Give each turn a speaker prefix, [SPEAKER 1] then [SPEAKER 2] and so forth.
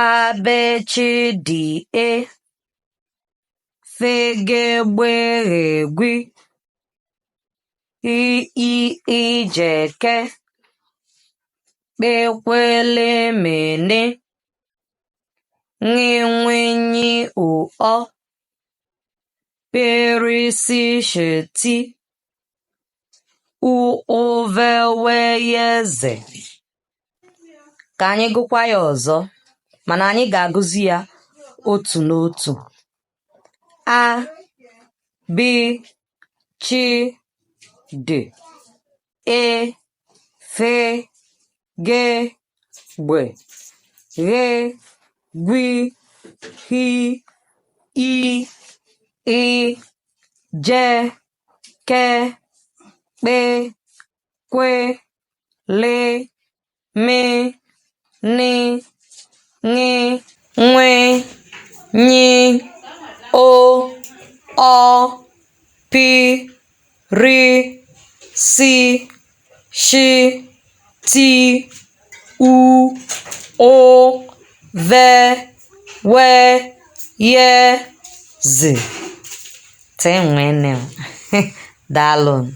[SPEAKER 1] abechidie fegebegegwi ijeke kpekwelemene ngiwenyi uo perisisheti uoveweyeze. Ka anyị gụkwa ya ọzọ, mana anyị ga-agụzi ya otu n'otu. A B C D E F G B G G H I I J K P Q L M N N nwe nyi o P R S Sh T U O V W Y Z. Daalụ.